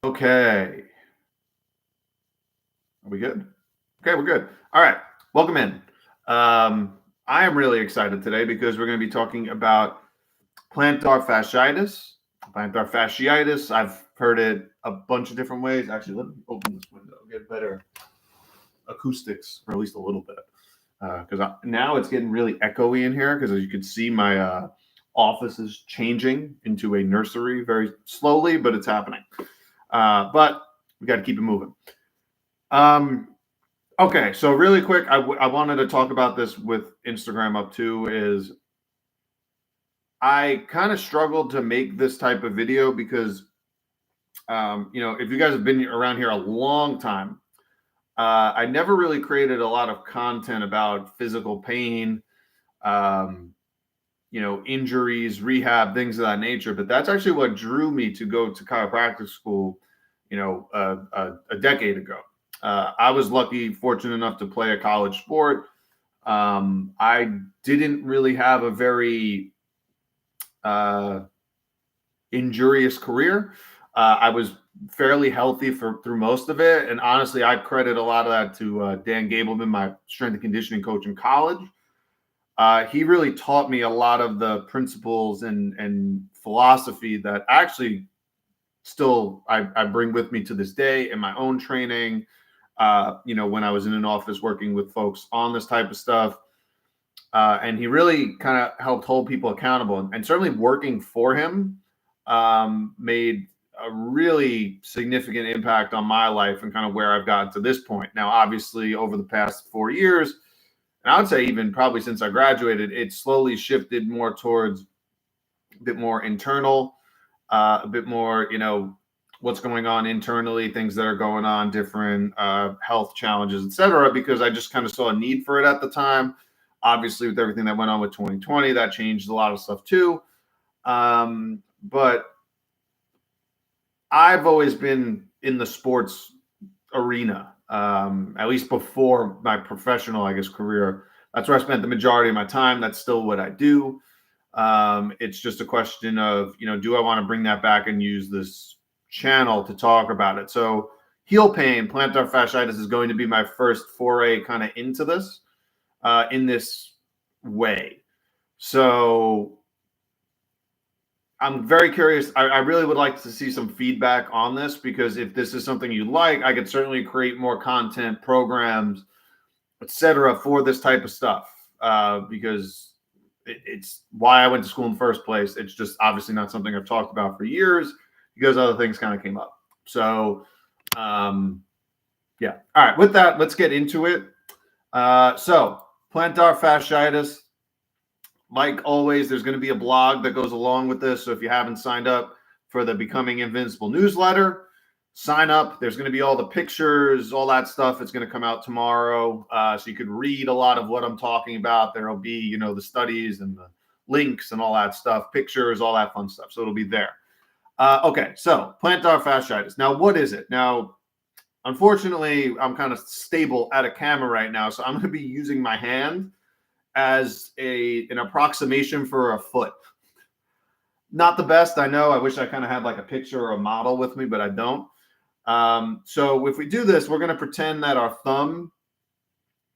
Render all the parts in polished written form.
Okay. Are we good? Okay, we're good. All right. Welcome in. I am really excited today because we're going to be talking about plantar fasciitis. Plantar fasciitis. I've heard it a bunch of different ways. Actually, let me open this window, get better acoustics, or at least a little bit. Because now it's getting really echoey in here because as you can see, my office is changing into a nursery very slowly, but it's happening. But we got to keep it moving. Okay, so really quick, I wanted to talk about this with Instagram up too. Is I kind of struggled to make this type of video because, if you guys have been around here a long time, I never really created a lot of content about physical pain, um, injuries, rehab, things of that nature. But that's actually what drew me to go to chiropractic school, a decade ago. I was fortunate enough to play a college sport. I didn't really have a very injurious career. I was fairly healthy through most of it, and honestly, I credit a lot of that to Dan Gableman, my strength and conditioning coach in college. He really taught me a lot of the principles and philosophy that actually still I bring with me to this day in my own training. When I was in an office working with folks on this type of stuff. And he really kind of helped hold people accountable. And certainly working for him made a really significant impact on my life and kind of where I've gotten to this point. Now, obviously, over the past 4 years, and I would say even probably since I graduated, it slowly shifted more towards a bit more internal, a bit more, what's going on internally, things that are going on, different health challenges, et cetera, because I just kind of saw a need for it at the time. Obviously, with everything that went on with 2020, that changed a lot of stuff too. But I've always been in the sports arena, at least before my professional, I guess, career. That's where I spent the majority of my time. That's still what I do. It's just a question of, do I want to bring that back and use this channel to talk about it? So heel pain, plantar fasciitis is going to be my first foray kind of into this in this way. So I'm very curious. I really would like to see some feedback on this, because if this is something you like, I could certainly create more content, programs, etc. for this type of stuff, because it's why I went to school in the first place. It's just obviously not something I've talked about for years because other things kind of came up. So, yeah. All right. With that, let's get into it. So plantar fasciitis, like always, there's going to be a blog that goes along with this. So if you haven't signed up for the Becoming Invincible newsletter, sign up. There's going to be all the pictures, all that stuff. It's going to come out tomorrow. So you could read a lot of what I'm talking about. There'll be, the studies and the links and all that stuff, pictures, all that fun stuff. So it'll be there. Okay. So plantar fasciitis. Now, what is it? Now, unfortunately, I'm kind of stable at a camera right now. So I'm going to be using my hand as an approximation for a foot. Not the best, I know. I wish I kind of had like a picture or a model with me, but I don't. So if we do this, we're going to pretend that our thumb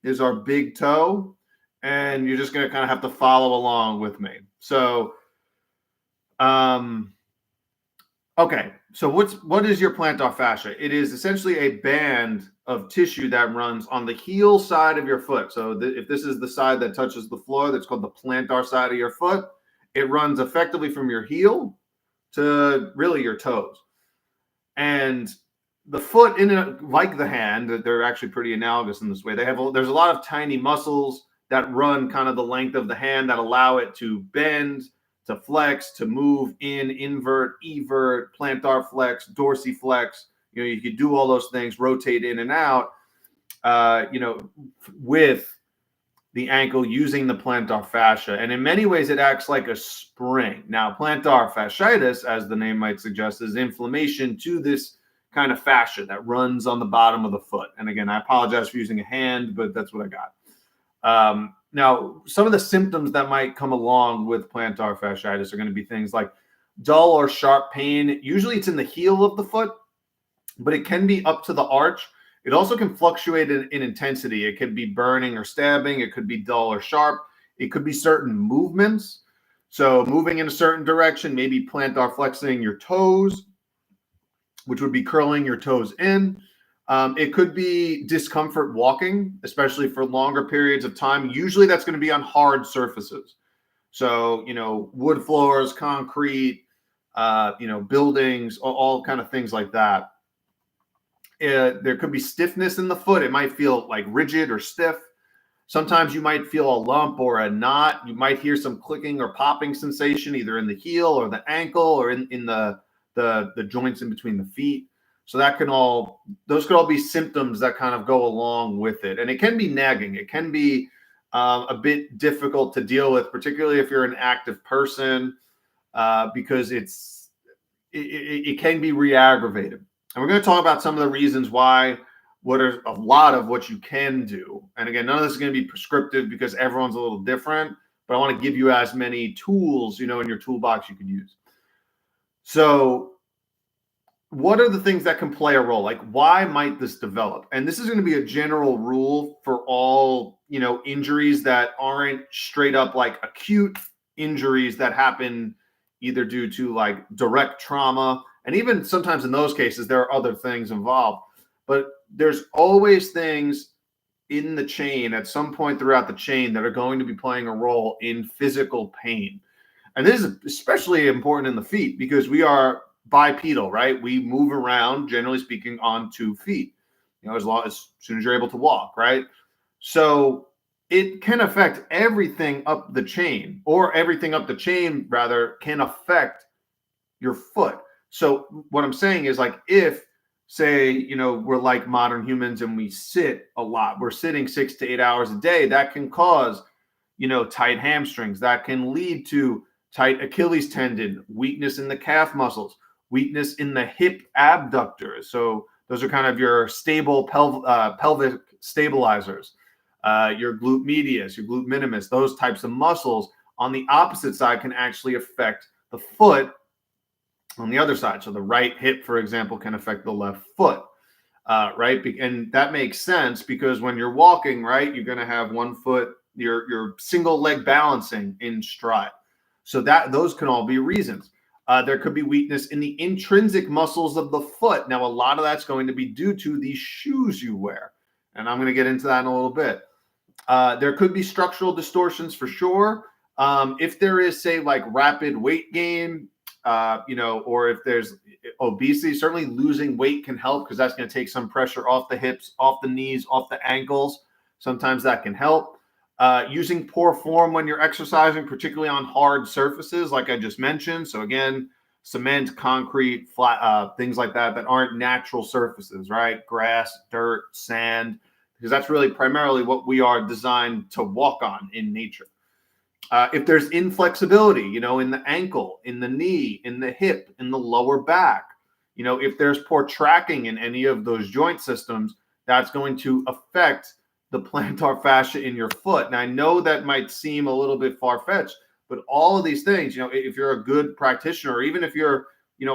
is our big toe, and you're just going to kind of have to follow along with me. So, okay. So what is your plantar fascia? It is essentially a band of tissue that runs on the heel side of your foot. So if this is the side that touches the floor, that's called the plantar side of your foot. It runs effectively from your heel to really your toes. And the foot, like the hand, they're actually pretty analogous in this way. There's a lot of tiny muscles that run kind of the length of the hand that allow it to bend, to flex, to move in, invert, evert, plantar flex, dorsiflex. You could do all those things, rotate in and out, with the ankle using the plantar fascia. And in many ways, it acts like a spring. Now, plantar fasciitis, as the name might suggest, is inflammation to this kind of fascia that runs on the bottom of the foot. And again, I apologize for using a hand, but that's what I got. Now, some of the symptoms that might come along with plantar fasciitis are going to be things like dull or sharp pain. Usually it's in the heel of the foot. but it can be up to the arch. It also can fluctuate in intensity. It could be burning or stabbing. It could be dull or sharp. It could be certain movements. So moving in a certain direction, maybe plantar flexing your toes, which would be curling your toes in. It could be discomfort walking, especially for longer periods of time. Usually that's going to be on hard surfaces. So, wood floors, concrete, buildings, all kind of things like that. There could be stiffness in the foot. It might feel like rigid or stiff. Sometimes you might feel a lump or a knot. You might hear some clicking or popping sensation either in the heel or the ankle or in the joints in between the feet. So those could all be symptoms that kind of go along with it. And it can be nagging. It can be a bit difficult to deal with, particularly if you're an active person, because it can be re-aggravated. And we're going to talk about some of the reasons why, what are a lot of what you can do. And again, none of this is going to be prescriptive because everyone's a little different, but I want to give you as many tools, in your toolbox you can use. So what are the things that can play a role? Like, why might this develop? And this is going to be a general rule for all, injuries that aren't straight up like acute injuries that happen either due to like direct trauma. And even sometimes in those cases, there are other things involved. But there's always things in the chain at some point throughout the chain that are going to be playing a role in physical pain. And this is especially important in the feet because we are bipedal, right? We move around, generally speaking, on 2 feet, as soon as you're able to walk, right? So it can affect everything up the chain, or everything up the chain, rather, can affect your foot. So what I'm saying is, like, if, say, we're like modern humans and we sit a lot, we're sitting 6 to 8 hours a day, that can cause, tight hamstrings. That can lead to tight Achilles tendon, weakness in the calf muscles, weakness in the hip abductors. So those are kind of your stable pelvic stabilizers, your glute medius, your glute minimus, those types of muscles on the opposite side can actually affect the foot on the other side. So the right hip, for example, can affect the left foot, right? And that makes sense because when you're walking, right, you're going to have one foot, your single leg balancing in stride. So those can all be reasons. There could be weakness in the intrinsic muscles of the foot. Now, a lot of that's going to be due to the shoes you wear. And I'm going to get into that in a little bit. There could be structural distortions for sure. If there is, say, like rapid weight gain, or if there's obesity, certainly losing weight can help because that's going to take some pressure off the hips, off the knees, off the ankles. Sometimes that can help. Using poor form when you're exercising, particularly on hard surfaces, like I just mentioned. So again, cement, concrete, flat, things like that aren't natural surfaces, right? Grass, dirt, sand, because that's really primarily what we are designed to walk on in nature. If there's inflexibility, in the ankle, in the knee, in the hip, in the lower back, if there's poor tracking in any of those joint systems, that's going to affect the plantar fascia in your foot. Now, I know that might seem a little bit far-fetched, but all of these things, if you're a good practitioner, or even if you're,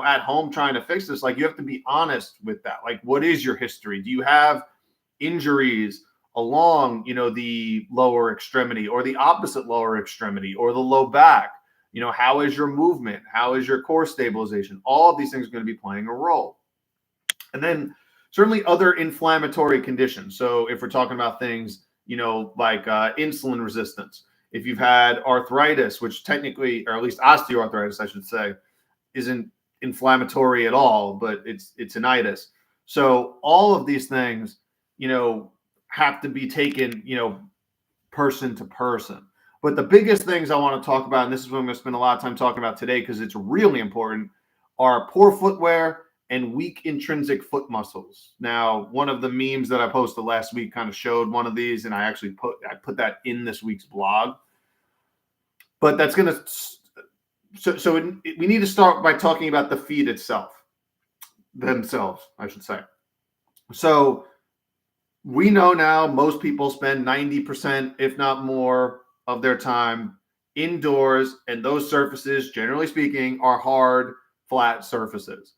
at home trying to fix this, like, you have to be honest with that. Like, what is your history? Do you have injuries along, the lower extremity or the opposite lower extremity or the low back? How is your movement? How is your core stabilization? All of these things are going to be playing a role. And then certainly other inflammatory conditions. So if we're talking about things, like insulin resistance, if you've had arthritis, which technically, or at least osteoarthritis, I should say, isn't inflammatory at all, but it's an itis. So all of these things, have to be taken, person to person. But the biggest things I want to talk about, and this is what I'm going to spend a lot of time talking about today because it's really important, are poor footwear and weak intrinsic foot muscles. Now, one of the memes that I posted last week kind of showed one of these, and I actually put that in this week's blog. But that's going to we need to start by talking about the feet themselves, I should say. So we know now most people spend 90%, if not more, of their time indoors, and those surfaces, generally speaking, are hard, flat surfaces.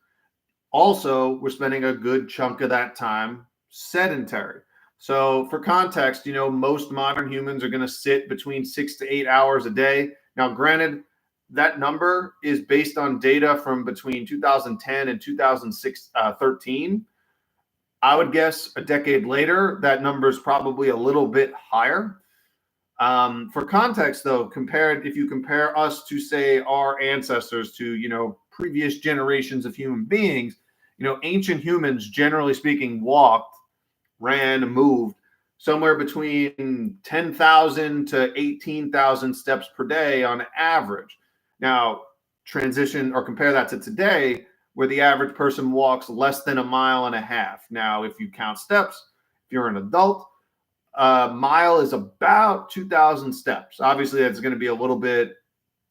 Also, we're spending a good chunk of that time sedentary. So, for context, most modern humans are going to sit between 6 to 8 hours a day. Now, granted, that number is based on data from between 2010 and 2013. I would guess a decade later, that number is probably a little bit higher. For context, though, if you compare us to, say, our ancestors to, previous generations of human beings, ancient humans, generally speaking, walked, ran, moved somewhere between 10,000 to 18,000 steps per day on average. Now, transition or compare that to today, where the average person walks less than a mile and a half. Now, if you count steps, if you're an adult, a mile is about 2,000 steps. Obviously, that's going to be a little bit,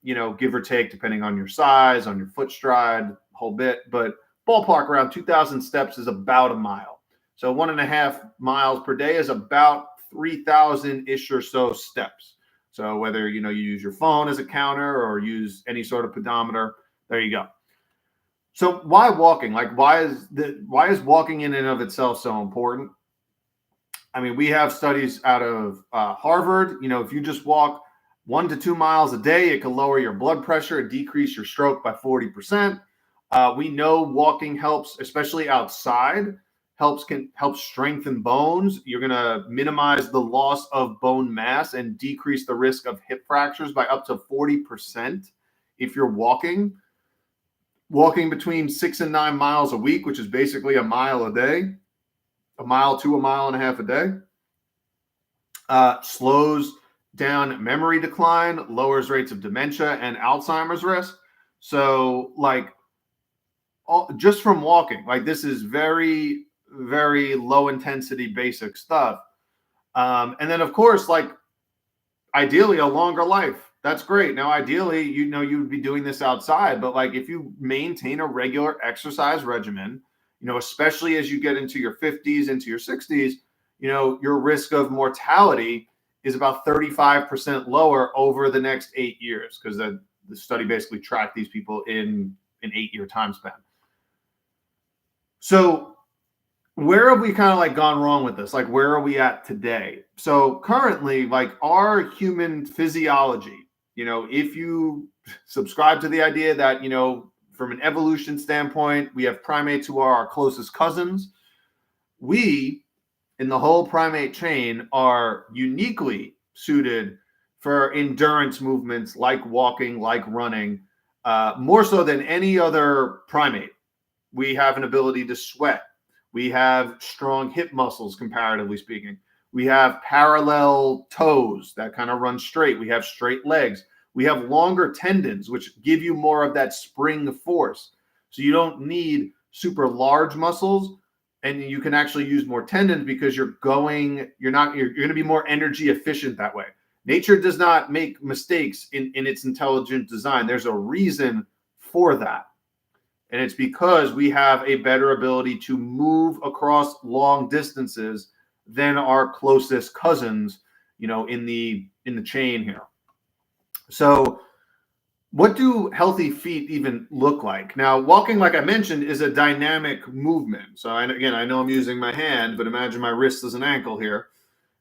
give or take, depending on your size, on your foot stride, whole bit. But ballpark around 2,000 steps is about a mile. So 1.5 miles per day is about 3,000-ish or so steps. So whether, you use your phone as a counter or use any sort of pedometer, there you go. So why walking? Like, why is walking in and of itself so important? I mean, we have studies out of Harvard. If you just walk 1 to 2 miles a day, it can lower your blood pressure and decrease your stroke by 40%. We know walking helps, especially outside, helps strengthen bones. You're going to minimize the loss of bone mass and decrease the risk of hip fractures by up to 40% if you're walking between 6 and 9 miles a week, which is basically a mile a day. A mile to a mile and a half a day, slows down memory decline, lowers rates of dementia and Alzheimer's risk. So, just from walking, this is very, very low intensity, basic stuff. And then, of course, ideally, a longer life. That's great. Now, ideally, you would be doing this outside, but if you maintain a regular exercise regimen, especially as you get into your 50s, into your 60s, your risk of mortality is about 35% lower over the next 8 years, because the study basically tracked these people in an 8-year time span. So where have we kind of gone wrong with this? Where are we at today? So currently, our human physiology, if you subscribe to the idea that, from an evolution standpoint, we have primates who are our closest cousins. We, in the whole primate chain, are uniquely suited for endurance movements like walking, like running, more so than any other primate. We have an ability to sweat. We have strong hip muscles, comparatively speaking. We have parallel toes that kind of run straight. We have straight legs. We have longer tendons, which give you more of that spring force. So you don't need super large muscles, and you can actually use more tendons because you're going to be more energy efficient that way. Nature does not make mistakes in its intelligent design. There's a reason for that. And it's because we have a better ability to move across long distances than our closest cousins, in the chain here. So what do healthy feet even look like? Now, walking, like I mentioned, is a dynamic movement. So I know I'm using my hand, but imagine my wrist as an ankle here.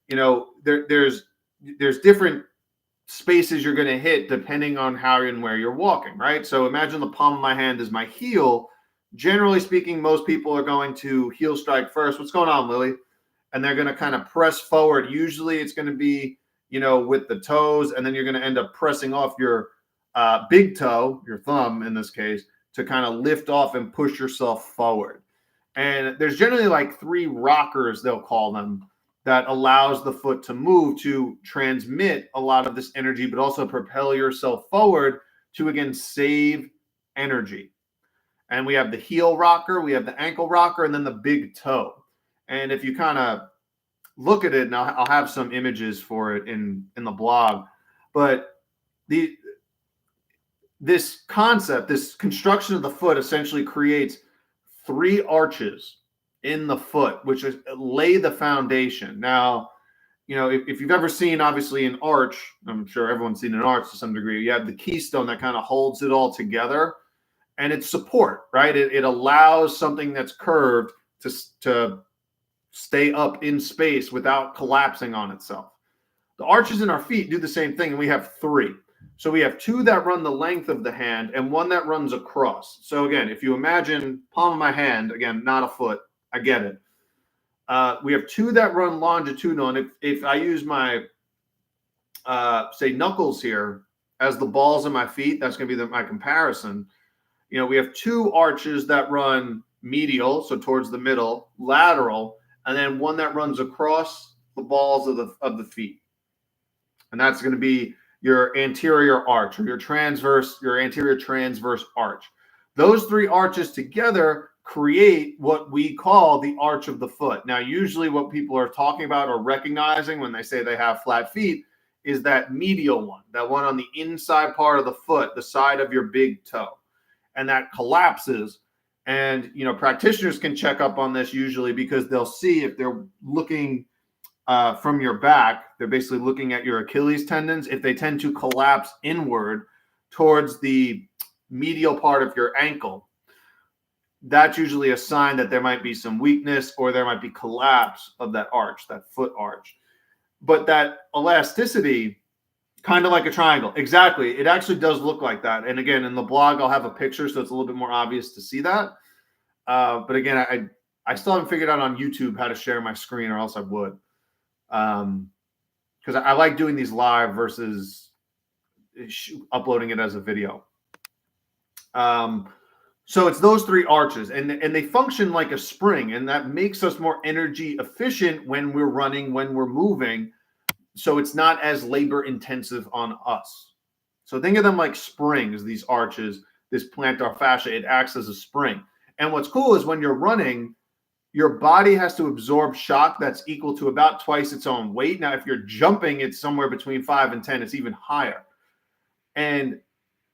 There's different spaces you're going to hit depending on how and where you're walking, right? So imagine the palm of my hand is my heel. Generally speaking, most people are going to heel strike first. What's going on, Lily? And they're going to kind of press forward. Usually it's going to be, with the toes, and then you're going to end up pressing off your big toe, your thumb in this case, to kind of lift off and push yourself forward. And there's generally 3 rockers, they'll call them, that allows the foot to move to transmit a lot of this energy, but also propel yourself forward to, again, save energy. And we have the heel rocker, we have the ankle rocker, and then the big toe. And if you kind of look at it, and I'll have some images for it in the blog, but this concept, this construction of the foot essentially creates 3 arches in the foot, which lay the foundation. Now, if you've ever seen, obviously, an arch, I'm sure everyone's seen an arch to some degree. You have the keystone that kind of holds it all together. and it's support, right? It allows something that's curved to stay up in space without collapsing on itself. The arches in our feet do the same thing, and we have three. So we have two that run the length of the hand and one that runs across. So again, if you imagine palm of my hand, again, not a foot, I get it. We have two that run longitudinal, and if I use my, say, knuckles here as the balls of my feet, that's going to be my comparison. We have two arches that run medial, so towards the middle, lateral, and then one that runs across the balls of the feet. And that's going to be your anterior arch, or your anterior transverse arch. Those three arches together create what we call the arch of the foot. Now, usually what people are talking about or recognizing when they say they have flat feet is that medial one, that one on the inside part of the foot, the side of your big toe. And that collapses. And, practitioners can check up on this usually because they'll see if they're looking from your back, they're basically looking at your Achilles tendons. If they tend to collapse inward towards the medial part of your ankle, that's usually a sign that there might be some weakness or there might be collapse of that arch, that foot arch. But that elasticity, kind of like a triangle. Exactly. It actually does look like that. And again, in the blog, I'll have a picture, so it's a little bit more obvious to see that. But again, I still haven't figured out on YouTube how to share my screen, or else I would. Because I like doing these live versus uploading it as a video. So it's those three arches, and they function like a spring, and that makes us more energy efficient when we're running, when we're moving. So it's not as labor intensive on us. So think of them like springs, these arches, this plantar fascia, it acts as a spring. And what's cool is when you're running, your body has to absorb shock that's equal to about twice its own weight. Now, if you're jumping, it's somewhere between 5 and 10. It's even higher. And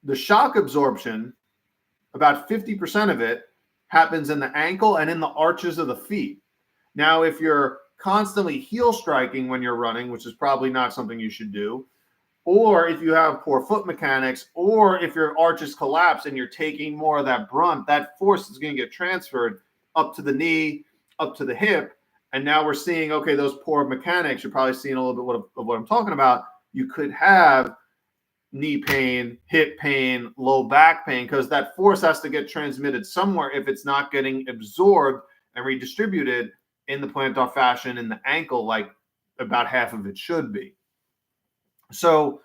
the shock absorption, about 50% of it happens in the ankle and in the arches of the feet. Now, if you're constantly heel striking when you're running, which is probably not something you should do, or if you have poor foot mechanics, or if your arches collapse and you're taking more of that brunt, that force is going to get transferred up to the knee, up to the hip. And now we're seeing, okay, those poor mechanics, you're probably seeing a little bit of what I'm talking about. You could have knee pain, hip pain, low back pain, because that force has to get transmitted somewhere if it's not getting absorbed and redistributed in the plantar fascia and in the ankle, like about half of it should be. So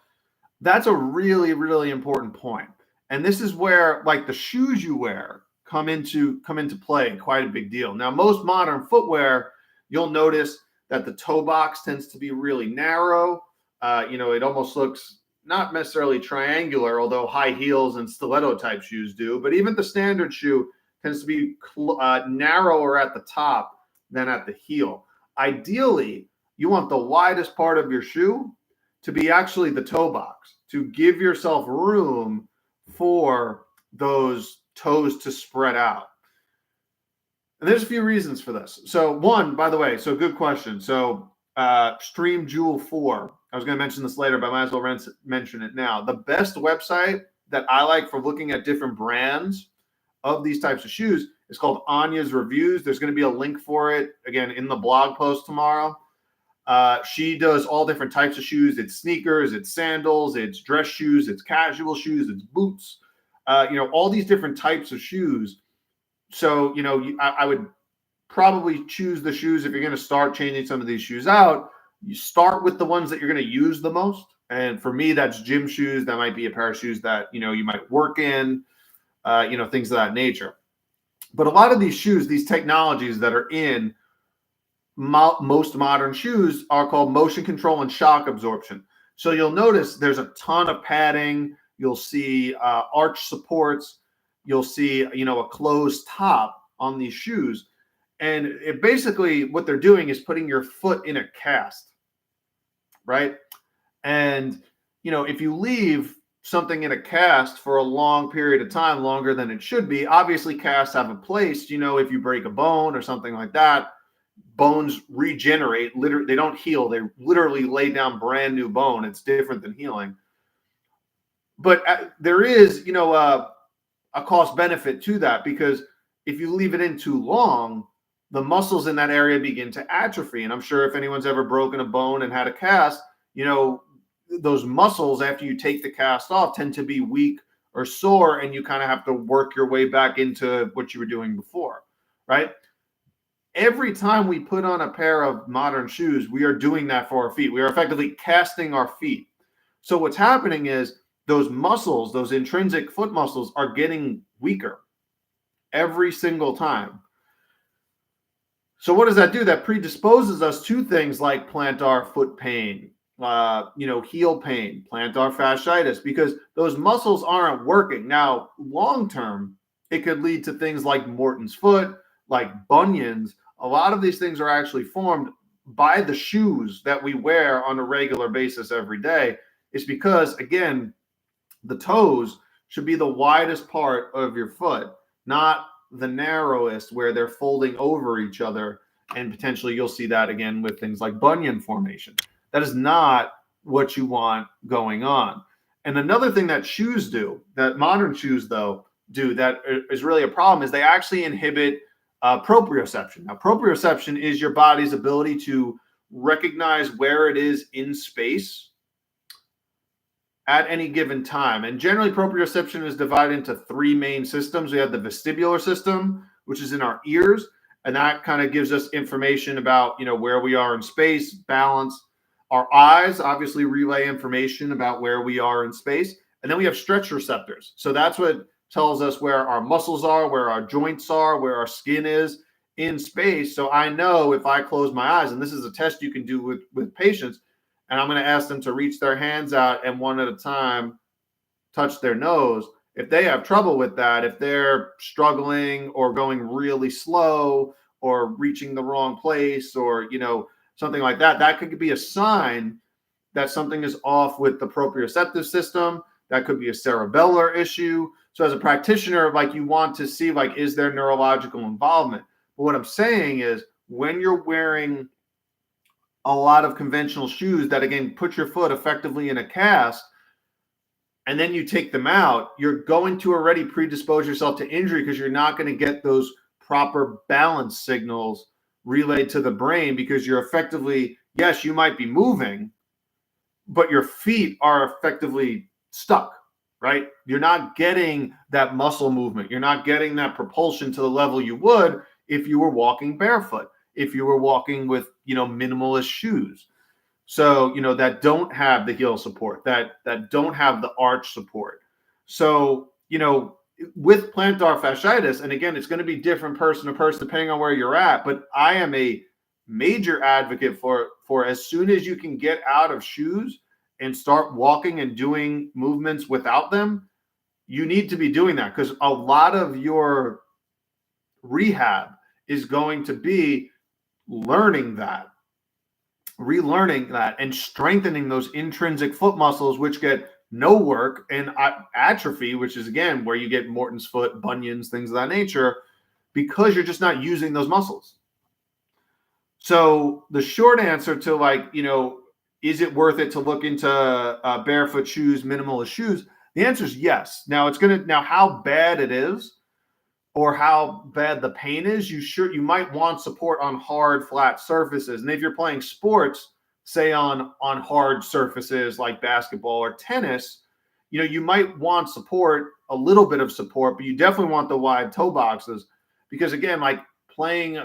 that's a really, really important point. And this is where, like, the shoes you wear come into play, quite a big deal. Now, most modern footwear, you'll notice that the toe box tends to be really narrow. It almost looks not necessarily triangular, although high heels and stiletto type shoes do. But even the standard shoe tends to be narrower at the top than at the heel. Ideally, you want the widest part of your shoe to be actually the toe box, to give yourself room for those toes to spread out. And there's a few reasons for this. So one, by the way, so good question. So Stream Jewel 4, I was going to mention this later, but I might as well mention it now. The best website that I like for looking at different brands of these types of shoes is called Anya's Reviews. There's going to be a link for it, again, in the blog post tomorrow. She does all different types of shoes. It's sneakers, it's sandals, it's dress shoes, it's casual shoes, it's boots, all these different types of shoes. So, I would probably choose the shoes if you're going to start changing some of these shoes out. You start with the ones that you're going to use the most. And for me, that's gym shoes. That might be a pair of shoes that, you might work in, things of that nature. But a lot of these shoes, these technologies that are in most modern shoes are called motion control and shock absorption. So you'll notice there's a ton of padding. You'll see arch supports. You'll see, a closed top on these shoes. And it basically, what they're doing is putting your foot in a cast, right? And, if you leave something in a cast for a long period of time, longer than it should be, obviously casts have a place. If you break a bone or something like that, bones regenerate. Literally, they don't heal. They literally lay down brand new bone. It's different than healing. But there is, a cost benefit to that, because if you leave it in too long, the muscles in that area begin to atrophy. And I'm sure if anyone's ever broken a bone and had a cast, those muscles after you take the cast off tend to be weak or sore, and you kind of have to work your way back into what you were doing before, right? Every time we put on a pair of modern shoes, we are doing that for our feet. We are effectively casting our feet. So what's happening is those muscles, those intrinsic foot muscles, are getting weaker every single time. So what does that do? That predisposes us to things like plantar foot pain, heel pain, plantar fasciitis, because those muscles aren't working. Now, long term, it could lead to things like Morton's foot, like bunions. A lot of these things are actually formed by the shoes that we wear on a regular basis every day. It's because, again, the toes should be the widest part of your foot, not the narrowest where they're folding over each other. And potentially you'll see that again with things like bunion formation. That is not what you want going on. And another thing that shoes do, that modern shoes though do, that is really a problem, is they actually inhibit proprioception. Now, proprioception is your body's ability to recognize where it is in space at any given time. And generally, proprioception is divided into three main systems. We have the vestibular system, which is in our ears, and that kind of gives us information about, where we are in space, balance. Our eyes obviously relay information about where we are in space. And then we have stretch receptors. So that's what tells us where our muscles are, where our joints are, where our skin is in space. So I know if I close my eyes, and this is a test you can do with patients, and I'm going to ask them to reach their hands out and one at a time touch their nose. If they have trouble with that, if they're struggling or going really slow or reaching the wrong place or, something like that, that could be a sign that something is off with the proprioceptive system. That could be a cerebellar issue. So as a practitioner, you want to see, is there neurological involvement? But what I'm saying is, when you're wearing a lot of conventional shoes that, again, put your foot effectively in a cast, and then you take them out, you're going to already predispose yourself to injury because you're not going to get those proper balance signals relayed to the brain, because you're effectively, yes, you might be moving, but your feet are effectively stuck, right? You're not getting that muscle movement. You're not getting that propulsion to the level you would if you were walking barefoot, if you were walking with, minimalist shoes. So, that don't have the heel support, that don't have the arch support. So, with plantar fasciitis, and again, it's going to be different person to person depending on where you're at, but I am a major advocate for as soon as you can get out of shoes and start walking and doing movements without them, you need to be doing that, because a lot of your rehab is going to be relearning that and strengthening those intrinsic foot muscles, which get no work, and atrophy, which is, again, where you get Morton's foot, bunions, things of that nature, because you're just not using those muscles. So the short answer to, is it worth it to look into barefoot shoes, minimalist shoes? The answer is yes. Now how bad it is or how bad the pain is, you might want support on hard, flat surfaces. And if you're playing sports, say on hard surfaces like basketball or tennis, you might want support, a little bit of support, but you definitely want the wide toe boxes, because, again, playing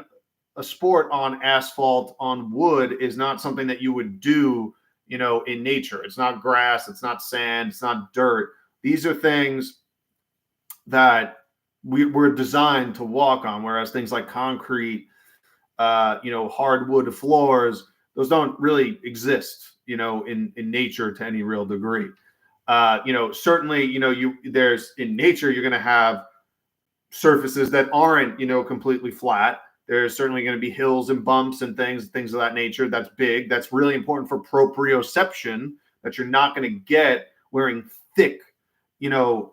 a sport on asphalt, on wood, is not something that you would do, in nature. It's not grass, it's not sand, it's not dirt. These are things that we're designed to walk on, whereas things like concrete, hardwood floors, those don't really exist, in nature to any real degree. Certainly, there's, in nature, you're going to have surfaces that aren't, completely flat. There's certainly going to be hills and bumps and things of that nature. That's big. That's really important for proprioception, that you're not going to get wearing thick,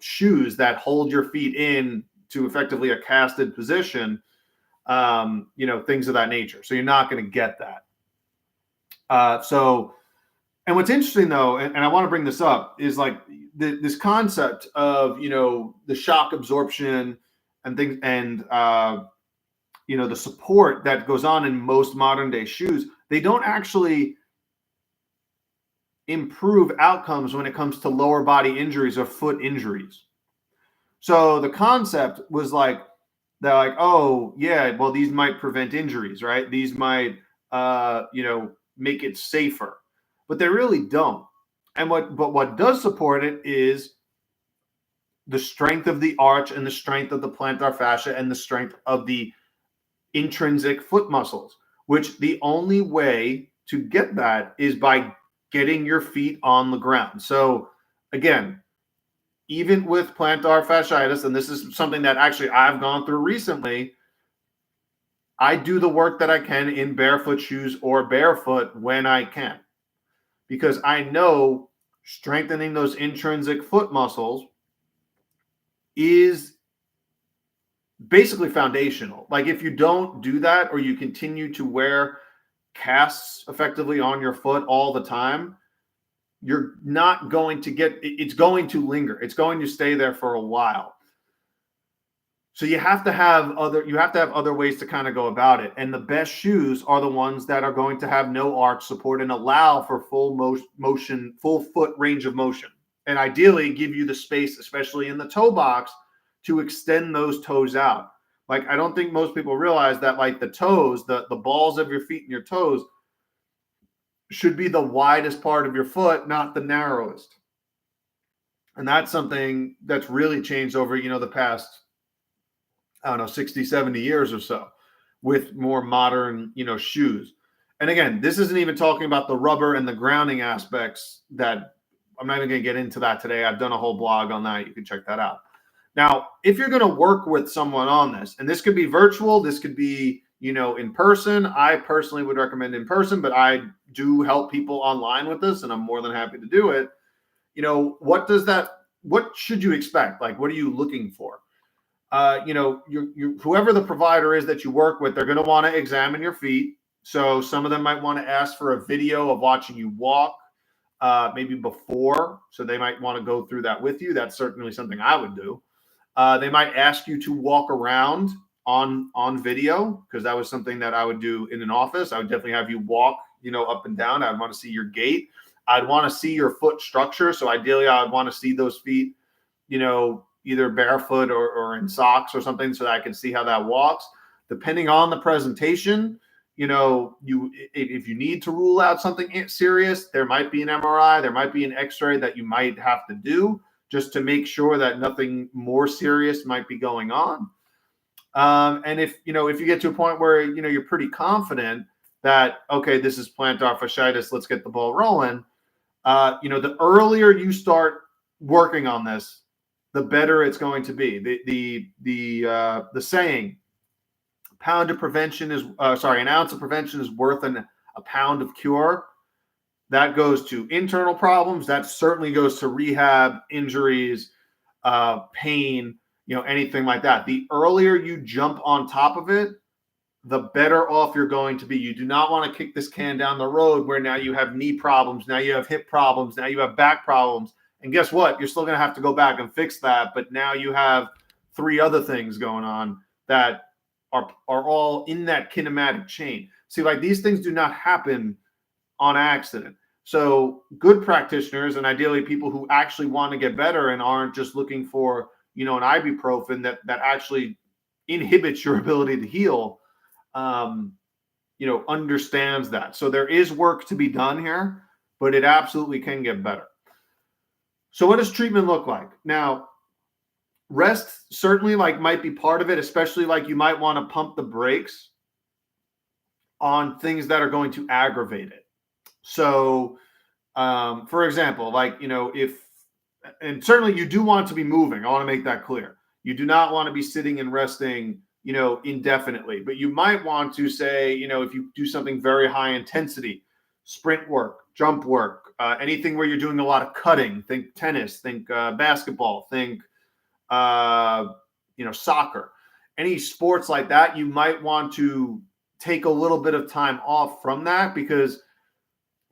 shoes that hold your feet in to effectively a casted position, things of that nature. So you're not going to get that. So And what's interesting though, and I want to bring this up, is like this concept of, the shock absorption and things, and the support that goes on in most modern day shoes. They don't actually improve outcomes when it comes to lower body injuries or foot injuries. So the concept was like, they're like, oh yeah, well, these might prevent injuries, right? These might make it safer, but they really don't. And what does support it is the strength of the arch and the strength of the plantar fascia and the strength of the intrinsic foot muscles, which the only way to get that is by getting your feet on the ground. So again, even with plantar fasciitis, and this is something that actually I've gone through recently, I do the work that I can in barefoot shoes or barefoot when I can, because I know strengthening those intrinsic foot muscles is basically foundational. Like if you don't do that, or you continue to wear casts effectively on your foot all the time, you're not going to get, it's going to linger. It's going to stay there for a while. So you have to have other ways to kind of go about it. And the best shoes are the ones that are going to have no arch support and allow for full motion, full foot range of motion. And ideally give you the space, especially in the toe box, to extend those toes out. Like, I don't think most people realize that, like, the toes, the balls of your feet and your toes should be the widest part of your foot, not the narrowest. And that's something that's really changed over, the past, I don't know, 60, 70 years or so, with more modern, shoes. And again, this isn't even talking about the rubber and the grounding aspects that I'm not even going to get into that today. I've done a whole blog on that. You can check that out. Now, if you're going to work with someone on this, and this could be virtual, this could be, in person. I personally would recommend in person, but I do help people online with this, and I'm more than happy to do it. What should you expect? Like, what are you looking for? Whoever the provider is that you work with, they're going to want to examine your feet. So some of them might want to ask for a video of watching you walk, maybe before. So they might want to go through that with you. That's certainly something I would do. They might ask you to walk around on video, because that was something that I would do in an office. I would definitely have you walk, up and down. I'd want to see your gait. I'd want to see your foot structure. So ideally, I would want to see those feet, either barefoot or in socks or something, so that I can see how that walks. Depending on the presentation, if you need to rule out something serious, there might be an MRI, there might be an X-ray that you might have to do just to make sure that nothing more serious might be going on. And if you get to a point where, you're pretty confident that, okay, this is plantar fasciitis, let's get the ball rolling. The earlier you start working on this, the better it's going to be. The saying, an ounce of prevention is worth a pound of cure. That goes to internal problems. That certainly goes to rehab, injuries, pain, anything like that. The earlier you jump on top of it, the better off you're going to be. You do not want to kick this can down the road where now you have knee problems, now you have hip problems, now you have back problems. And guess what? You're still going to have to go back and fix that. But now you have 3 other things going on that are all in that kinematic chain. See, like, these things do not happen on accident. So good practitioners, and ideally people who actually want to get better and aren't just looking for, an ibuprofen that actually inhibits your ability to heal, understands that. So there is work to be done here, but it absolutely can get better. So what does treatment look like? Now, rest certainly might be part of it, especially you might want to pump the brakes on things that are going to aggravate it. So, for example, and certainly you do want to be moving. I want to make that clear. You do not want to be sitting and resting, indefinitely, but you might want to say, if you do something very high intensity, sprint work, jump work, anything where you're doing a lot of cutting, think tennis, think basketball, think, soccer, any sports like that, you might want to take a little bit of time off from that, because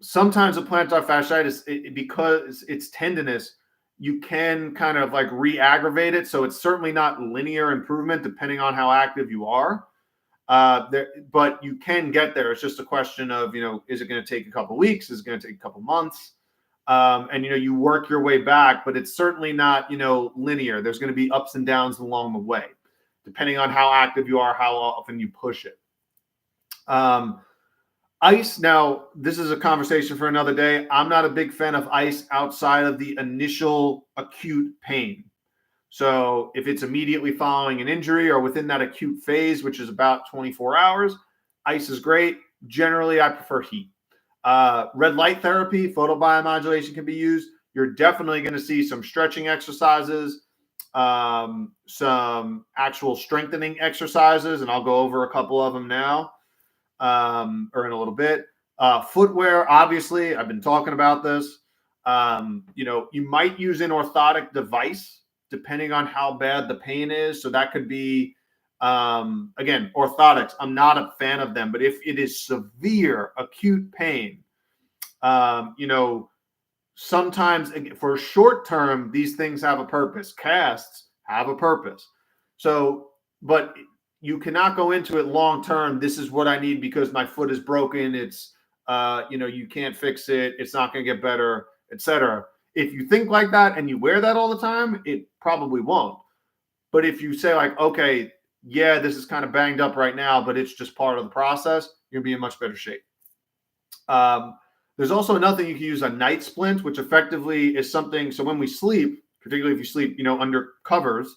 sometimes with plantar fasciitis, because it's tendinous, you can kind of like re-aggravate it. So it's certainly not linear improvement depending on how active you are. But you can get there. It's just a question of, is it going to take a couple weeks? Is it going to take a couple months? And you work your way back, but it's certainly not, linear. There's going to be ups and downs along the way, depending on how active you are, how often you push it. Ice. Now, this is a conversation for another day. I'm not a big fan of ice outside of the initial acute pain. So if it's immediately following an injury or within that acute phase, which is about 24 hours, ice is great. Generally, I prefer heat. Red light therapy, photobiomodulation can be used. You're definitely going to see some stretching exercises, some actual strengthening exercises, and I'll go over a couple of them now or in a little bit. Footwear, obviously, I've been talking about this. You might use an orthotic device depending on how bad the pain is. So that could be, again, orthotics. I'm not a fan of them, but if it is severe acute pain, sometimes for short term, these things have a purpose. Casts have a purpose. So, but you cannot go into it long term. This is what I need because my foot is broken. It's, you can't fix it. It's not going to get better, etc. If you think like that and you wear that all the time, it probably won't. But if you say like, okay, yeah, this is kind of banged up right now, but it's just part of the process, you're going to be in much better shape. There's also another thing you can use, a night splint, which effectively is something. So when we sleep, particularly if you sleep, under covers,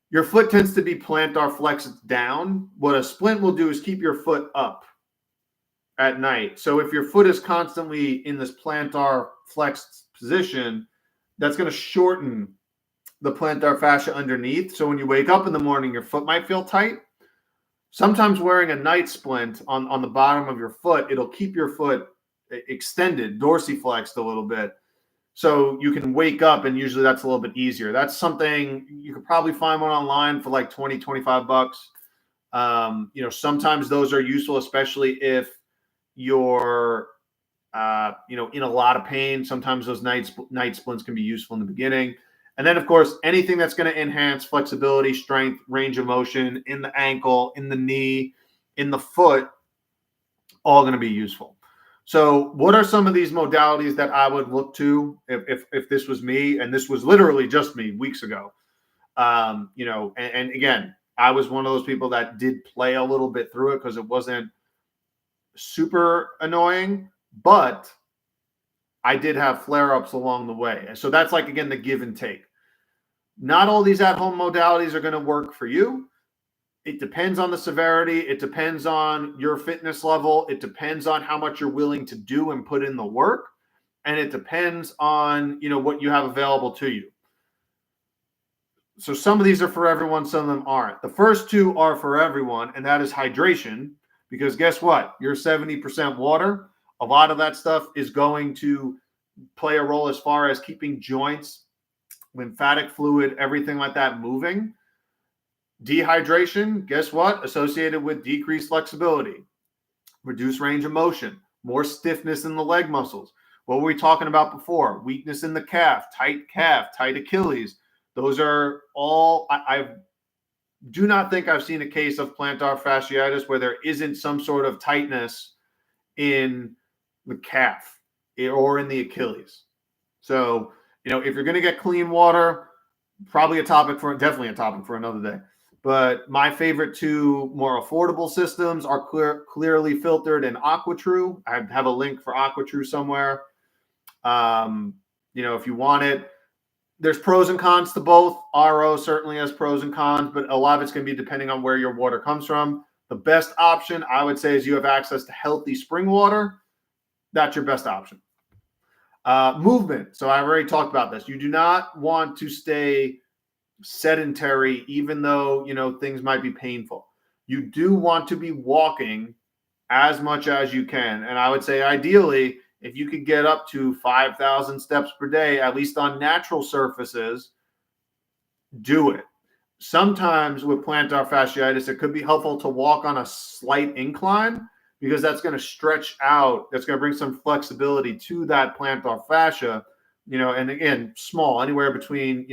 your foot tends to be plantar flexed down. What a splint will do is keep your foot up at night. So if your foot is constantly in this plantar flexed position, that's going to shorten the plantar fascia underneath. So when you wake up in the morning, your foot might feel tight. Sometimes wearing a night splint on the bottom of your foot, it'll keep your foot extended, dorsiflexed a little bit. So you can wake up, and usually that's a little bit easier. That's something you could probably find one online for like 20, 25 bucks. Sometimes those are useful, especially if you're, in a lot of pain. Sometimes those night splints can be useful in the beginning. And then, of course, anything that's going to enhance flexibility, strength, range of motion in the ankle, in the knee, in the foot, all going to be useful. So what are some of these modalities that I would look to if this was me? And this was literally just me weeks ago. And again, I was one of those people that did play a little bit through it because it wasn't super annoying, but I did have flare-ups along the way. And so that's like, again, the give and take. Not all these at-home modalities are going to work for you. It depends on the severity. It depends on your fitness level. It depends on how much you're willing to do and put in the work. And it depends on, what you have available to you. So some of these are for everyone. Some of them aren't. The first two are for everyone, and that is hydration. Because guess what? You're 70% water. A lot of that stuff is going to play a role as far as keeping joints, lymphatic fluid, everything like that moving. Dehydration, guess what? Associated with decreased flexibility, reduced range of motion, more stiffness in the leg muscles. What were we talking about before? Weakness in the calf, tight Achilles. Those are all, I do not think I've seen a case of plantar fasciitis where there isn't some sort of tightness in the calf or in the Achilles. So, if you're going to get clean water, definitely a topic for another day. But my favorite two more affordable systems are clearly filtered and AquaTrue. I have a link for AquaTrue somewhere. If you want it, there's pros and cons to both. RO certainly has pros and cons, but a lot of it's going to be depending on where your water comes from. The best option, I would say, is you have access to healthy spring water. That's your best option. Movement. So I already talked about this. You do not want to stay sedentary, even though, things might be painful. You do want to be walking as much as you can. And I would say ideally, if you could get up to 5,000 steps per day, at least on natural surfaces, do it. Sometimes with plantar fasciitis, it could be helpful to walk on a slight incline because that's going to stretch out. That's going to bring some flexibility to that plantar fascia, and again, small, anywhere between,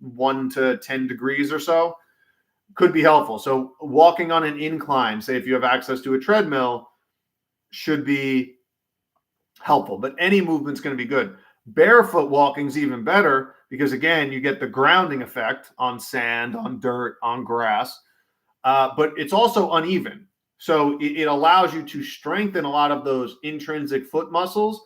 1 to 10 degrees or so could be helpful. So walking on an incline, say if you have access to a treadmill, should be helpful, but any movement's going to be good. Barefoot walking is even better because, again, you get the grounding effect on sand, on dirt, on grass, but it's also uneven. So it allows you to strengthen a lot of those intrinsic foot muscles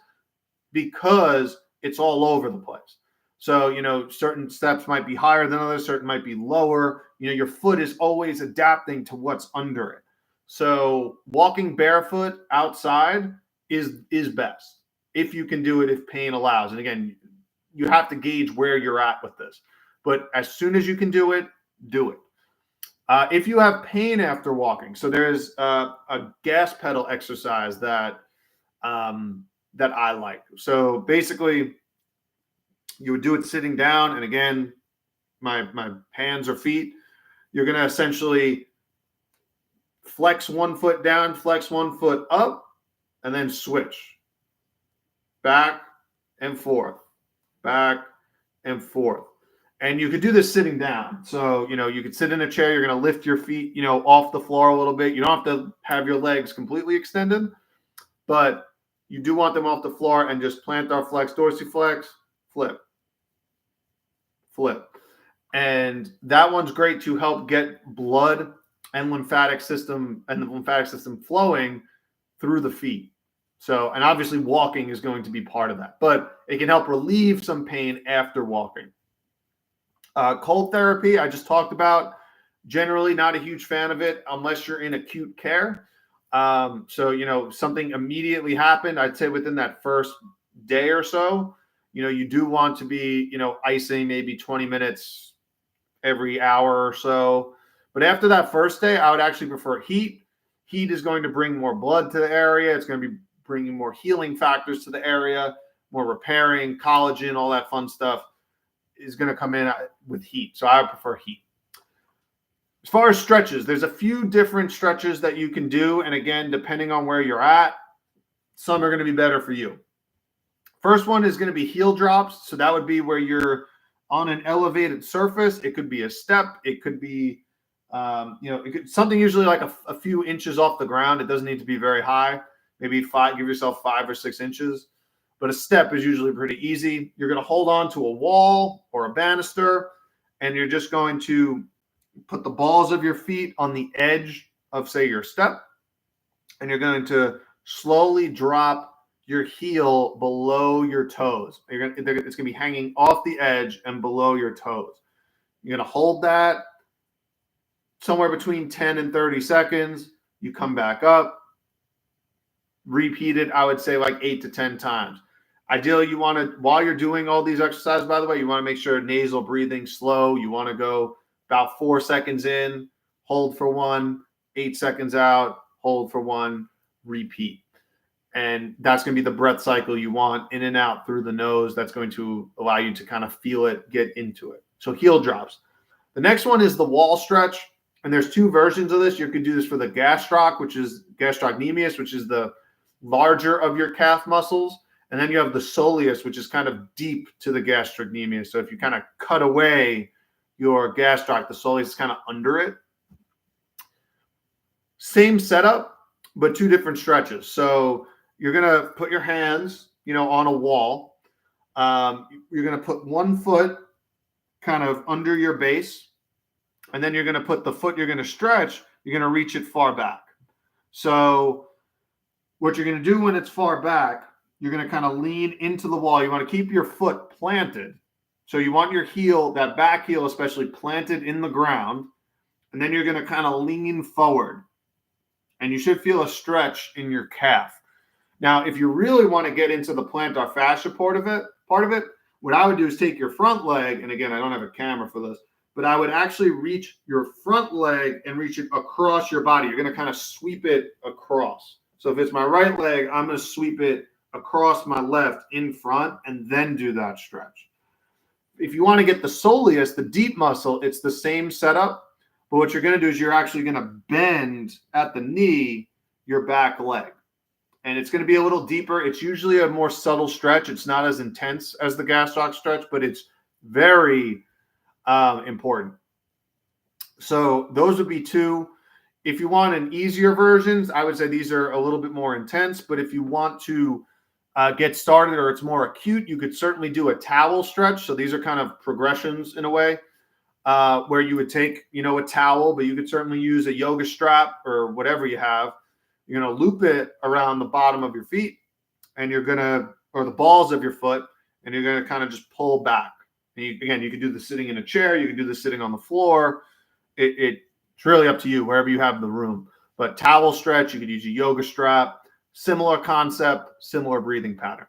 because it's all over the place. So, certain steps might be higher than others, certain might be lower. Your foot is always adapting to what's under it. So walking barefoot outside is best if you can do it, if pain allows. And again, you have to gauge where you're at with this. But as soon as you can do it, do it. If you have pain after walking, so there's a gas pedal exercise that I like. So basically, you would do it sitting down, and again, my hands or feet, you're going to essentially flex one foot down, flex one foot up, and then switch back and forth, back and forth. And you could do this sitting down. So, you could sit in a chair. You're going to lift your feet, off the floor a little bit. You don't have to have your legs completely extended, but you do want them off the floor, and just plantar flex, dorsiflex, flip, flip. And that one's great to help get blood and the lymphatic system flowing through the feet. So, and obviously walking is going to be part of that, but it can help relieve some pain after walking. Cold therapy, I just talked about. Generally not a huge fan of it unless you're in acute care. So, something immediately happened, I'd say within that first day or so, you do want to be, icing maybe 20 minutes every hour or so. But after that first day, I would actually prefer heat. Heat is going to bring more blood to the area. It's going to be bringing more healing factors to the area, more repairing, collagen, all that fun stuff is going to come in with heat. So I would prefer heat. As far as stretches, there's a few different stretches that you can do. And again, depending on where you're at, some are going to be better for you. First one is going to be heel drops. So that would be where you're on an elevated surface. It could be a step. It could be, something usually like a few inches off the ground. It doesn't need to be very high. Maybe give yourself 5 or 6 inches. But a step is usually pretty easy. You're going to hold on to a wall or a banister, and you're just going to put the balls of your feet on the edge of, say, your step, and you're going to slowly drop your heel below your toes. It's going to be hanging off the edge and below your toes. You're going to hold that somewhere between 10 and 30 seconds. You come back up, repeat it, I would say like 8 to 10 times. Ideally, you want to, while you're doing all these exercises, by the way, you want to make sure nasal breathing slow. You want to go about 4 seconds in, hold for 1, 8 seconds out, hold for 1, repeat. And that's going to be the breath cycle you want, in and out through the nose. That's going to allow you to kind of feel it, get into it. So heel drops. The next one is the wall stretch. And there's 2 versions of this. You could do this for the gastroc, which is gastrocnemius, which is the larger of your calf muscles. And then you have the soleus, which is kind of deep to the gastrocnemius. So if you kind of cut away your gastroc, the soleus is kind of under it. Same setup, but 2 different stretches. So you're going to put your hands, on a wall. You're going to put 1 foot kind of under your base. And then you're going to put the foot you're going to stretch, you're going to reach it far back. So what you're going to do when it's far back, you're going to kind of lean into the wall. You want to keep your foot planted. So you want your heel, that back heel especially, planted in the ground. And then you're going to kind of lean forward. And you should feel a stretch in your calf. Now, if you really want to get into the plantar fascia part of it, what I would do is take your front leg, and again, I don't have a camera for this, but I would actually reach your front leg and reach it across your body. You're going to kind of sweep it across. So if it's my right leg, I'm going to sweep it across my left in front and then do that stretch. If you want to get the soleus, the deep muscle, it's the same setup. But what you're going to do is you're actually going to bend at the knee your back leg. And it's going to be a little deeper. It's usually a more subtle stretch. It's not as intense as the gastroc stretch, but it's very important. So those would be two. If you want an easier versions, I would say these are a little bit more intense. But if you want to get started or it's more acute, you could certainly do a towel stretch. So these are kind of progressions in a way where you would take, a towel, but you could certainly use a yoga strap or whatever you have. You're going to loop it around the bottom of your feet and or the balls of your foot, and you're going to kind of just pull back. And you can do this sitting in a chair. You can do this sitting on the floor. It's really up to you, wherever you have the room. But towel stretch, you could use a yoga strap. Similar concept, similar breathing pattern.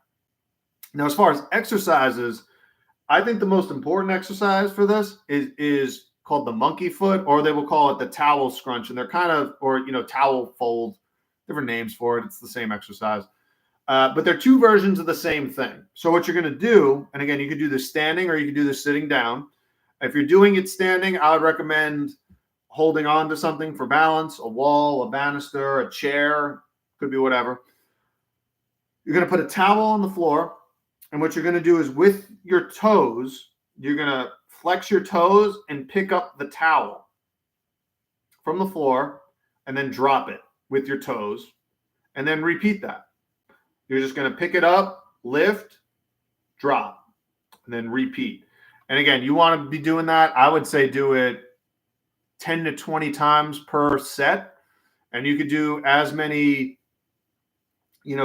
Now, as far as exercises, I think the most important exercise for this is called the monkey foot, or they will call it the towel scrunch. And they're kind of, towel fold, different names for it. It's the same exercise. But they're two versions of the same thing. So what you're going to do, and again, you could do this standing or you could do this sitting down. If you're doing it standing, I would recommend holding on to something for balance, a wall, a banister, a chair, could be whatever. You're going to put a towel on the floor. And what you're going to do is with your toes, you're going to flex your toes and pick up the towel from the floor and then drop it with your toes and then repeat that. You're just going to pick it up, lift, drop, and then repeat. And again, you want to be doing that. I would say do it 10 to 20 times per set. And you could do as many,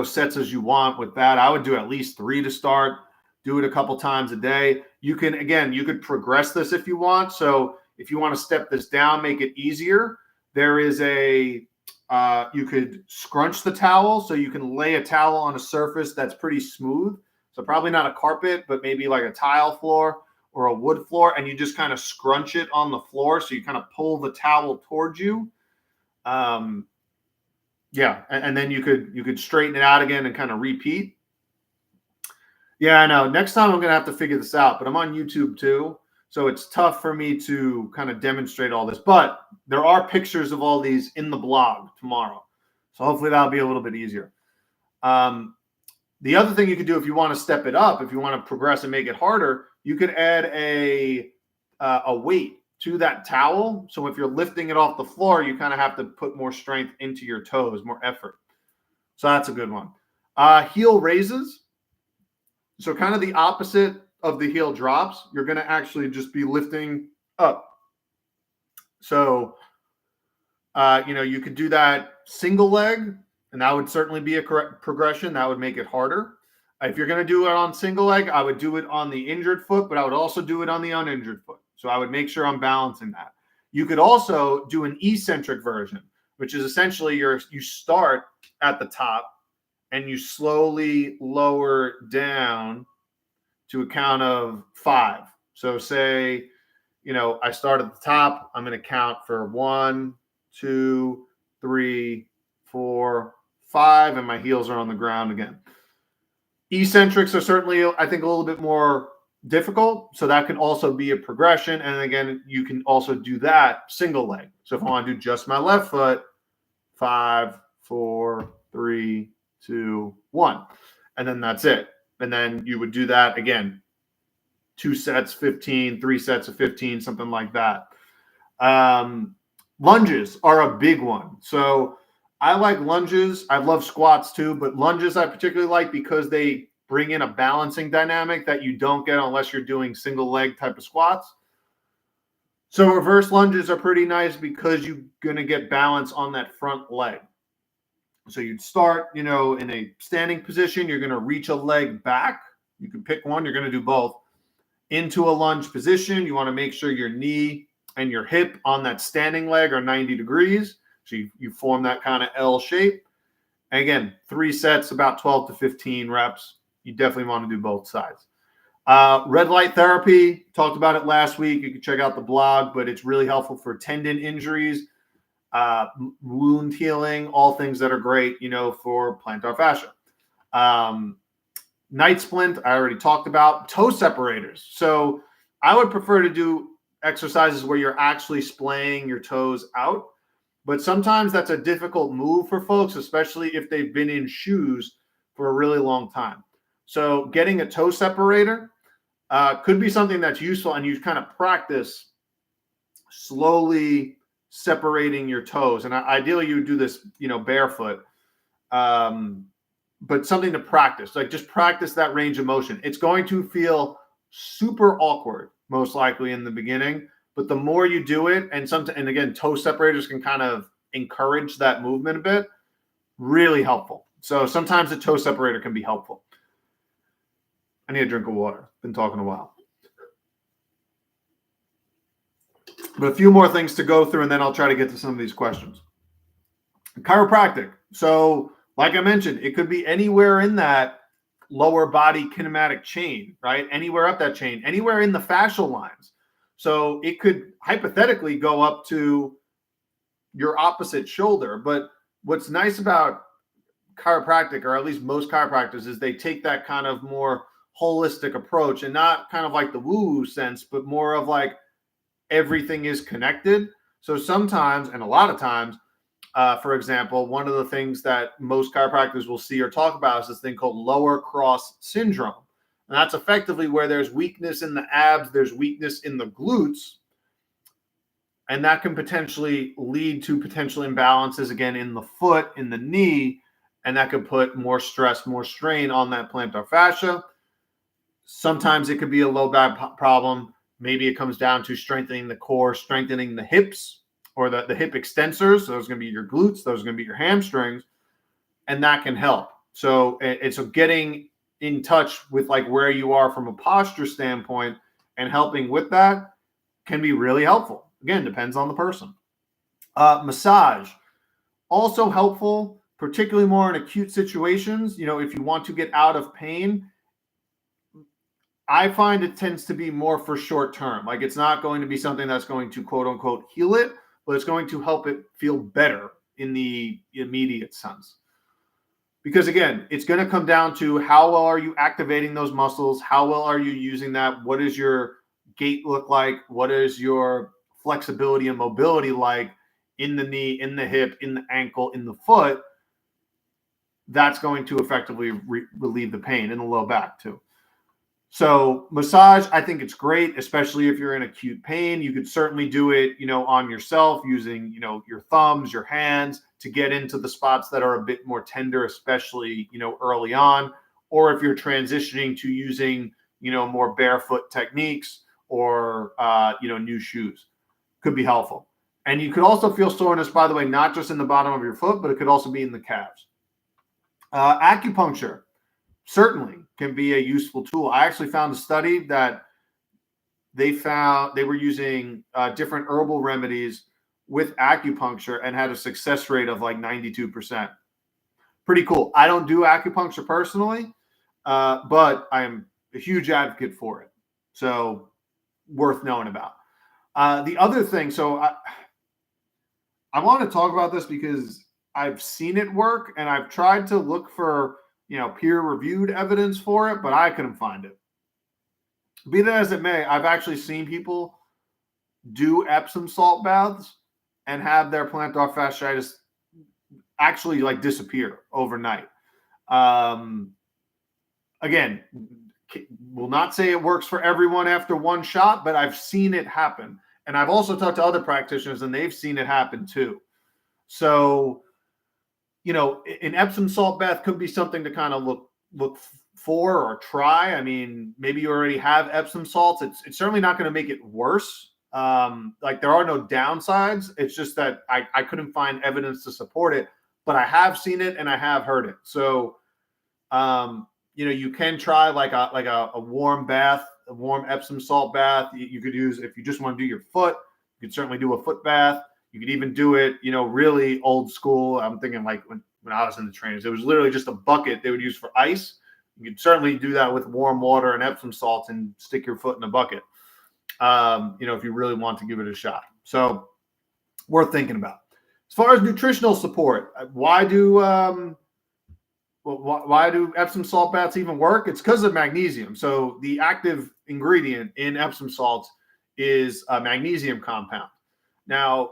sets as you want with that. I would do at least 3 to start. Do it a couple times a day. You could progress this if you want. So if you want to step this down, make it easier, there is you could scrunch the towel. So you can lay a towel on a surface that's pretty smooth. So probably not a carpet, but maybe like a tile floor or a wood floor. And you just kind of scrunch it on the floor. So you kind of pull the towel towards you. And then you could straighten it out again and kind of repeat. Yeah, I know. Next time I'm going to have to figure this out, but I'm on YouTube too. So it's tough for me to kind of demonstrate all this, but there are pictures of all these in the blog tomorrow. So hopefully that'll be a little bit easier. The other thing you could do if you want to step it up, if you want to progress and make it harder, you could add a weight to that towel. So if you're lifting it off the floor, you kind of have to put more strength into your toes, more effort. So that's a good one. Heel raises. So kind of the opposite of the heel drops. You're going to actually just be lifting up. So, you could do that single leg, and that would certainly be a correct progression. That would make it harder. If you're going to do it on single leg, I would do it on the injured foot, but I would also do it on the uninjured foot. So I would make sure I'm balancing that. You could also do an eccentric version, which is essentially you start at the top and you slowly lower down to a count of 5. So say, I start at the top. I'm going to count for 1, 2, 3, 4, 5, and my heels are on the ground again. Eccentrics are certainly, I think, a little bit more difficult. So that can also be a progression. And again, you can also do that single leg. So if I want to do just my left foot, 5, 4, 3, 2, 1. And then that's it. And then you would do that again, 2 sets, 15, 3 sets of 15, something like that. Lunges are a big one. So I like lunges. I love squats too, but lunges I particularly like because they bring in a balancing dynamic that you don't get unless you're doing single leg type of squats. So reverse lunges are pretty nice because you're going to get balance on that front leg. So you'd start, in a standing position. You're going to reach a leg back. You can pick one. You're going to do both. Into a lunge position. You want to make sure your knee and your hip on that standing leg are 90 degrees. So you form that kind of L shape. And again, 3 sets, about 12 to 15 reps. You definitely want to do both sides. Red light therapy, talked about it last week. You can check out the blog, but it's really helpful for tendon injuries, wound healing, all things that are great, for plantar fascia. Night splint, I already talked about. Toe separators. So I would prefer to do exercises where you're actually splaying your toes out. But sometimes that's a difficult move for folks, especially if they've been in shoes for a really long time. So getting a toe separator could be something that's useful, and you kind of practice slowly separating your toes. And ideally, you would do this, barefoot. But something to practice, like just practice that range of motion. It's going to feel super awkward, most likely in the beginning, but the more you do it, and again, toe separators can kind of encourage that movement a bit, really helpful. So sometimes a toe separator can be helpful. I need a drink of water. Been talking a while. But a few more things to go through, and then I'll try to get to some of these questions. Chiropractic. So, like I mentioned, it could be anywhere in that lower body kinematic chain, right? Anywhere up that chain, anywhere in the fascial lines. So it could hypothetically go up to your opposite shoulder. But what's nice about chiropractic, or at least most chiropractors, is they take that kind of more holistic approach, and not kind of like the woo-woo sense, but more of like everything is connected. So sometimes, and a lot of times, for example, one of the things that most chiropractors will see or talk about is this thing called lower cross syndrome. And that's effectively where there's weakness in the abs, there's weakness in the glutes, and that can potentially lead to potential imbalances again in the foot, in the knee, and that could put more stress, more strain on that plantar fascia. Sometimes it could be a low back problem. Maybe it comes down to strengthening the core, strengthening the hips, or the hip extensors. Those are going to be your glutes. Those are going to be your hamstrings. And that can help. So it's getting in touch with like where you are from a posture standpoint and helping with that can be really helpful. Again, depends on the person. Massage, also helpful, particularly more in acute situations. If you want to get out of pain, I find it tends to be more for short term. Like it's not going to be something that's going to quote unquote heal it, but it's going to help it feel better in the immediate sense. Because again, it's going to come down to how well are you activating those muscles? How well are you using that? What does your gait look like? What is your flexibility and mobility like in the knee, in the hip, in the ankle, in the foot? That's going to effectively relieve the pain in the low back too. So massage, I think it's great, especially if you're in acute pain. You could certainly do it, on yourself using, your thumbs, your hands to get into the spots that are a bit more tender, especially, early on. Or if you're transitioning to using, more barefoot techniques or, new shoes, could be helpful. And you could also feel soreness, by the way, not just in the bottom of your foot, but it could also be in the calves. Acupuncture certainly can be a useful tool. I actually found a study that they were using different herbal remedies with acupuncture and had a success rate of like 92%. Pretty cool. I don't do acupuncture personally, but I am a huge advocate for it. So worth knowing about. The other thing, so I want to talk about this because I've seen it work and I've tried to look for peer-reviewed evidence for it, but I couldn't find it. Be that as it may, I've actually seen people do Epsom salt baths and have their plantar fasciitis actually like disappear overnight. Again, will not say it works for everyone after one shot, but I've seen it happen. And I've also talked to other practitioners and they've seen it happen too. So, an Epsom salt bath could be something to kind of look for or try. I mean, maybe you already have Epsom salts. It's certainly not going to make it worse. Like there are no downsides. It's just that I couldn't find evidence to support it, but I have seen it and I have heard it. So, you can try like a warm bath, a warm Epsom salt bath. You could use, if you just want to do your foot, you could certainly do a foot bath. You could even do it, really old school. I'm thinking like when I was in the trainers, it was literally just a bucket they would use for ice. You could certainly do that with warm water and Epsom salts and stick your foot in a bucket, if you really want to give it a shot. So worth thinking about. As far as nutritional support, why do Epsom salt baths even work? It's because of magnesium. So the active ingredient in Epsom salts is a magnesium compound. Now,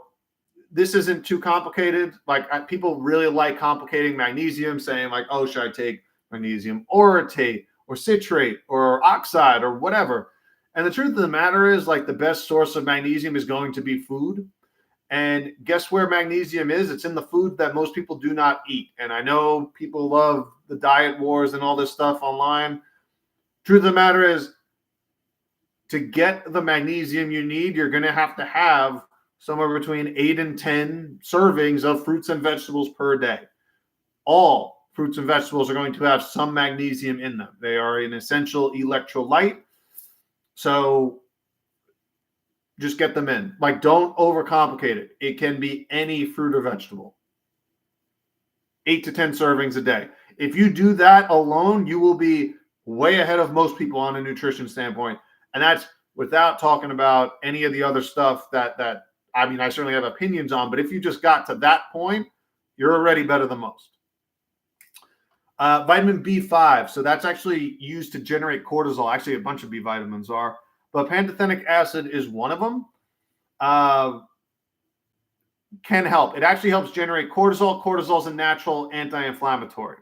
this isn't too complicated. Like people really like complicating magnesium, saying like, oh, should I take magnesium orotate or citrate or oxide or whatever? And the truth of the matter is, like, the best source of magnesium is going to be food. And guess where magnesium is? It's in the food that most people do not eat. And I know people love the diet wars and all this stuff online. Truth of the matter is, to get the magnesium you need, you're going to have somewhere between 8 and 10 servings of fruits and vegetables per day. All fruits and vegetables are going to have some magnesium in them. They are an essential electrolyte. So just get them in. Like, don't overcomplicate it. It can be any fruit or vegetable. 8 to 10 servings a day. If you do that alone, you will be way ahead of most people on a nutrition standpoint. And that's without talking about any of the other stuff that I mean, I certainly have opinions on, but if you just got to that point, you're already better than most. Vitamin B5. So that's actually used to generate cortisol. Actually, a bunch of B vitamins are, but pantothenic acid is one of them. Can help. It actually helps generate cortisol. Cortisol is a natural anti-inflammatory.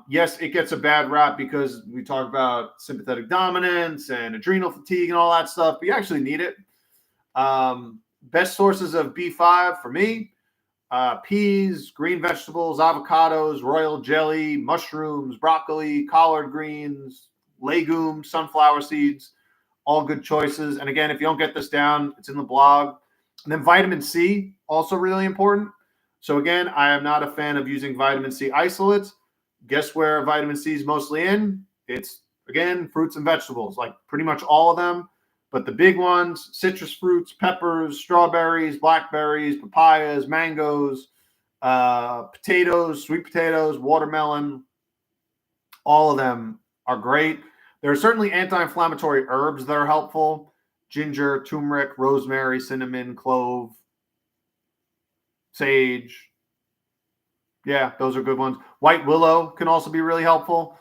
Yes, it gets a bad rap because we talk about sympathetic dominance and adrenal fatigue and all that stuff, but you actually need it. Best sources of B5 for me, peas, green vegetables, avocados, royal jelly, mushrooms, broccoli, collard greens, legumes, sunflower seeds, all good choices. And again, if you don't get this down, it's in the blog. And then vitamin C, also really important. So again, I am not a fan of using vitamin C isolates. Guess where vitamin C is mostly in? It's, again, fruits and vegetables, like pretty much all of them. But the big ones, citrus fruits, peppers, strawberries, blackberries, papayas, mangoes, potatoes, sweet potatoes, watermelon, all of them are great. There are certainly anti-inflammatory herbs that are helpful. Ginger, turmeric, rosemary, cinnamon, clove, sage. Yeah, those are good ones. White willow can also be really helpful.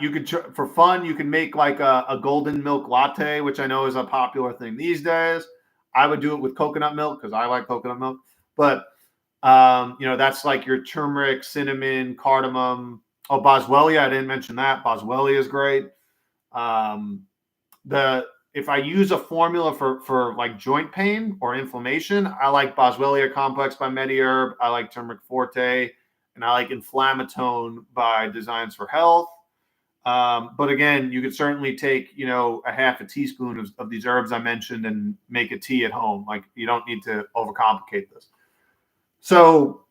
You could, for fun, you can make like a golden milk latte, which I know is a popular thing these days. I would do it with coconut milk because I like coconut milk. But, that's like your turmeric, cinnamon, cardamom. Oh, boswellia, I didn't mention that. Boswellia is great. If I use a formula for like joint pain or inflammation, I like Boswellia Complex by MediHerb. I like Turmeric Forte, and I like Inflammatone by Designs for Health. But again, you could certainly take, a half a teaspoon of these herbs I mentioned and make a tea at home. Like, you don't need to overcomplicate this. So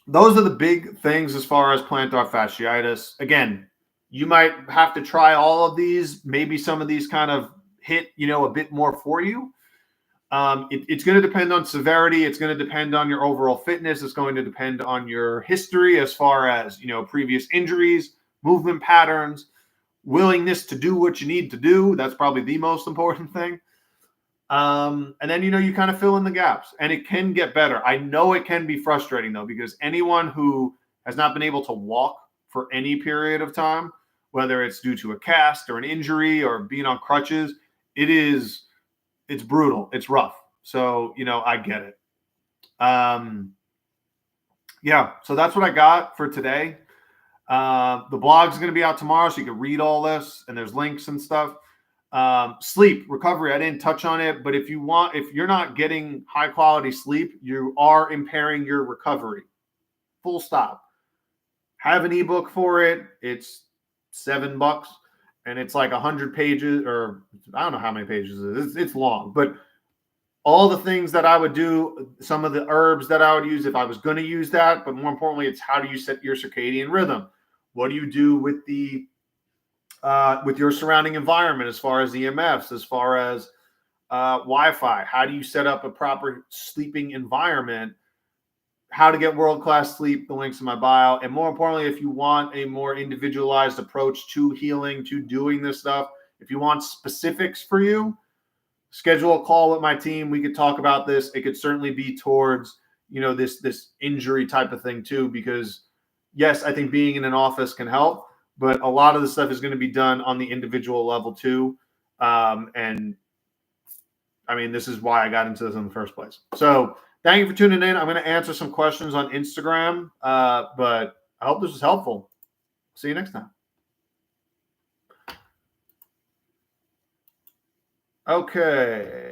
those are the big things as far as plantar fasciitis. Again, you might have to try all of these. Maybe some of these kind of hit, a bit more for you. It's going to depend on severity. It's going to depend on your overall fitness. It's going to depend on your history as far as, previous injuries, movement patterns, willingness to do what you need to do. That's probably the most important thing. And then, you kind of fill in the gaps, and it can get better. I know it can be frustrating, though, because anyone who has not been able to walk for any period of time, whether it's due to a cast or an injury or being on crutches, it's brutal. It's rough. So, I get it. Yeah, so that's what I got for today. The blog's going to be out tomorrow, so you can read all this, and there's links and stuff. Sleep, recovery, I didn't touch on it, but if you're not getting high quality sleep, you are impairing your recovery. Full stop. Have an ebook for it. It's $7 and it's like 100 pages, or I don't know how many pages it is. It's long, but all the things that I would do, some of the herbs that I would use if I was going to use that, but more importantly, it's how do you set your circadian rhythm? What do you do with with your surrounding environment as far as EMFs, as far as Wi-Fi? How do you set up a proper sleeping environment? How to get world-class sleep, the links in my bio. And more importantly, if you want a more individualized approach to healing, to doing this stuff, if you want specifics for you, schedule a call with my team. We could talk about this. It could certainly be towards, this injury type of thing too, because yes, I think being in an office can help, but a lot of the stuff is going to be done on the individual level too. And I mean, this is why I got into this in the first place. So thank you for tuning in. I'm going to answer some questions on Instagram, but I hope this was helpful. See you next time. Okay.